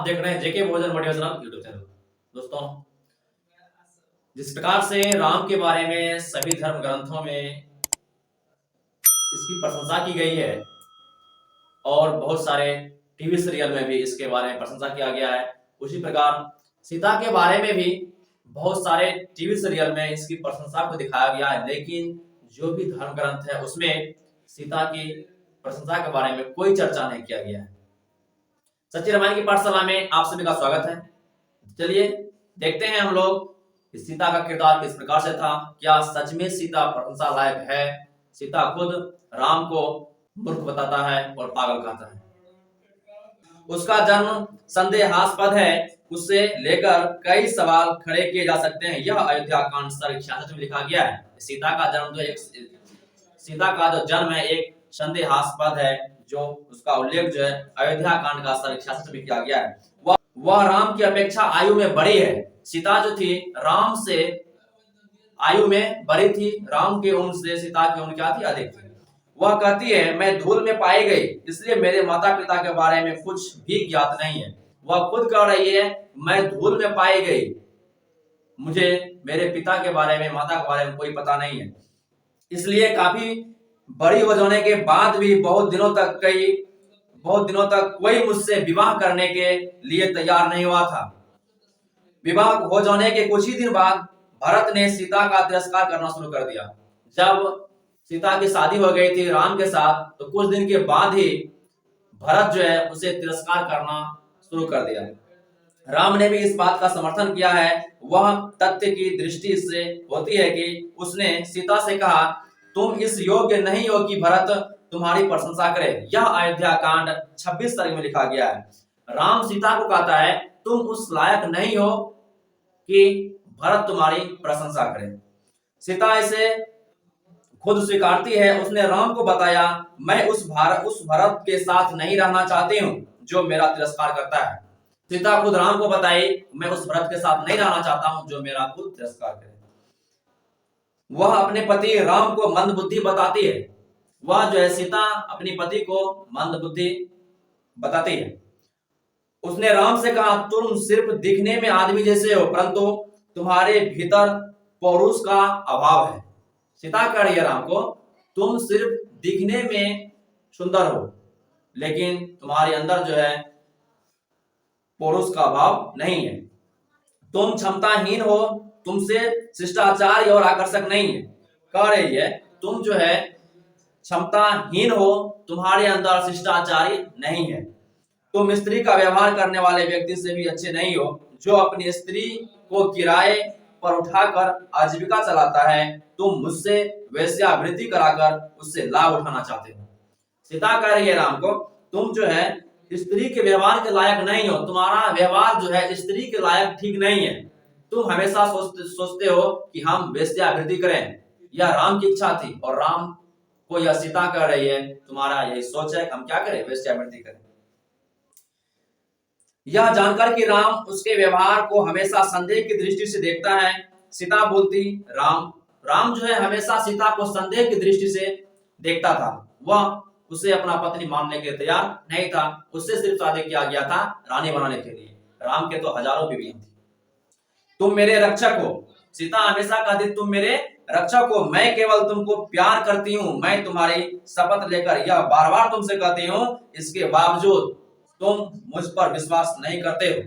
देख रहे हैं जेके भोजन मोटिवेशनल यूट्यूब चैनल। दोस्तों, जिस प्रकार से राम के बारे में सभी धर्म ग्रंथों में इसकी प्रशंसा की गई है और बहुत सारे टीवी सीरियल में भी इसके बारे में प्रशंसा किया गया है, उसी प्रकार सीता के बारे में भी बहुत सारे टीवी सीरियल में इसकी प्रशंसा को दिखाया गया है। लेकिन जो भी धर्म ग्रंथ है उसमें सीता की प्रशंसा के बारे में कोई चर्चा नहीं किया गया है। सच्ची रामायण की पाठशाला में आप सभी का स्वागत है। चलिए देखते हैं हम लोग सीता का किरदार किस प्रकार से था। क्या सच में सीता प्रशंसा लायक है? सीता खुद राम को मूर्ख बताता है और पागल कहता है। उसका जन्म संदेहास्पद है, उससे लेकर कई सवाल खड़े किए जा सकते हैं। यह अयोध्या कांड सर्ग 66 में लिखा गया है। सीता का जो जन्म है एक संदेहास्पद है, जो उसका उल्लेख जो है अयोध्या कांड का सर्ग 66 में किया गया है। वह राम की अपेक्षा आयु में बड़ी है। सीता जो थी राम से आयु में बड़ी थी, राम के उम्र से सीता की उम्र क्या थी? अधिक थी। वह कहती है मैं धूल में पाई गई, इसलिए मेरे माता पिता के बारे में कुछ भी ज्ञात नहीं है। वह खुद कह रही है मैं धूल में पाई गई, मुझे मेरे पिता के बारे में माता के बारे में कोई पता नहीं है। इसलिए काफी बड़ी हो जाने के बाद भी बहुत दिनों तक कोई मुझसे विवाह करने के लिए तैयार नहीं हुआ था। विवाह हो जाने के कुछ ही दिन बाद भरत ने सीता का तिरस्कार करना शुरू कर दिया। जब सीता की शादी हो गई थी राम के साथ, तो कुछ दिन के बाद ही भरत जो है उसे तिरस्कार करना शुरू कर दिया। राम ने भी इस बात का समर्थन किया है। वह तथ्य की दृष्टि से होती है कि उसने सीता से कहा तुम इस योग्य नहीं हो कि भरत तुम्हारी प्रशंसा करे। यह अयोध्या कांड 26 सर्ग में लिखा गया है। राम सीता को कहता है तुम उस लायक नहीं हो कि भरत तुम्हारी प्रशंसा करे। सीता इसे खुद स्वीकारती है। उसने राम को बताया मैं उस भरत के साथ नहीं रहना चाहती हूँ जो मेरा तिरस्कार करता है। सीता खुद राम को बताई मैं उस भरत के साथ नहीं रहना चाहता हूँ जो मेरा खुद तिरस्कार करे। वह अपने पति राम को मंदबुद्धि बताती है। वह जो है सीता अपने पति को मंदबुद्धि बताती है। उसने राम से कहा तुम सिर्फ दिखने में आदमी जैसे हो, परंतु तुम्हारे भीतर पौरुष का अभाव है। सीता कह रही है राम को तुम सिर्फ दिखने में सुंदर हो, लेकिन तुम्हारे अंदर जो है पौरुष का अभाव नहीं है। तुम क्षमताहीन हो, तुमसे शिष्टाचार और आकर्षक नहीं है। कह रही है तुम जो है क्षमताहीन हो, तुम्हारे अंदर शिष्टाचारी नहीं है। तुम स्त्री का व्यवहार करने वाले व्यक्ति से भी अच्छे नहीं हो, जो अपनी स्त्री को किराए पर उठाकर आजीविका चलाता है। तुम मुझसे वेश्यावृत्ति कराकर उससे लाभ उठाना चाहते हो। सीता कह रही है राम को तुम जो है स्त्री के व्यवहार के लायक नहीं हो, तुम्हारा व्यवहार जो है स्त्री के लायक ठीक नहीं है। तुम हमेशा सोचते हो कि हम वेश्यावृत्ति करें। यह राम की इच्छा थी और राम को यह सीता कह रही है तुम्हारा यही सोच है, हम क्या करें? वेश्यावृत्ति करें। यह जानकर कि राम उसके व्यवहार को हमेशा संदेह की दृष्टि से देखता है, सीता बोलती राम जो है हमेशा सीता को संदेह की दृष्टि से देखता था। वह उसे अपना पत्नी मानने के तैयार नहीं था। उससे सिर्फ शादी किया गया था रानी बनाने के लिए। राम के तो हजारों बीवियां थी। तुम मेरे रक्षक हो। सीता हमेशा कहती तुम मेरे रक्षक हो, मैं केवल तुमको प्यार करती हूँ। मैं तुम्हारी शपथ लेकर यह बार बार तुमसे कहती हूँ, इसके बावजूद तुम मुझ पर विश्वास नहीं करते हो।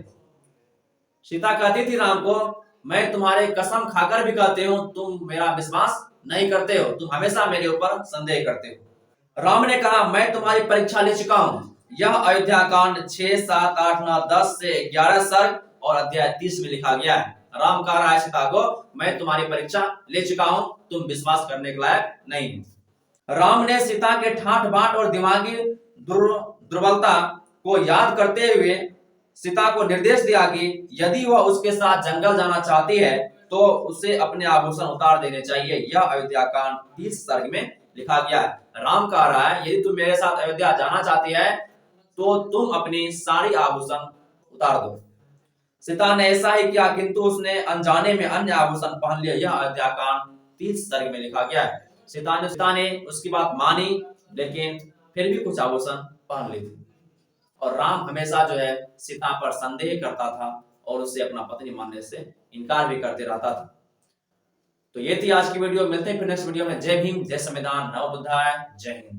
सीता कहती थी राम को मैं तुम्हारे कसम खाकर भी कहती हूँ तुम मेरा विश्वास नहीं करते हो, तुम हमेशा मेरे ऊपर संदेह करते हो। राम ने कहा मैं तुम्हारी परीक्षा ले चुका हूँ। यह अयोध्या कांड 6, 7, 8, 9, 10 से 11 सर्ग और अध्याय 30 में लिखा गया है। राम कह रहा है सीता को मैं तुम्हारी परीक्षा ले चुका हूँ, तुम विश्वास करने के लायक नहीं हो। राम ने सीता के ठाठ बाट और दिमागी दुर्बलता को याद करते हुए सीता को निर्देश दिया कि यदि वह उसके साथ जंगल जाना चाहती है तो उसे अपने आभूषण उतार देने चाहिए। यह अयोध्या कांड 30 सर्ग में लिखा गया है। राम कह रहा है यदि तुम मेरे साथ अयोध्या जाना चाहती है तो तुम अपनी सारी आभूषण उतार दो। सीता ने ऐसा ही किया, किंतु उसने अनजाने में अन्य आभूषण पहन लिया। यह अयोध्या कांड 30 सर्ग में लिखा गया है। सीता ने उसकी बात मानी, लेकिन फिर भी कुछ आभूषण पहन ली थी। और राम हमेशा जो है सीता पर संदेह करता था और उससे अपना पत्नी मानने से इनकार भी करते रहता था। तो ये थी आज की वीडियो, मिलते हैं फिर नेक्स्ट वीडियो में। जय भीम, जय संविधान, नमो बुद्धाय, जय हिंद।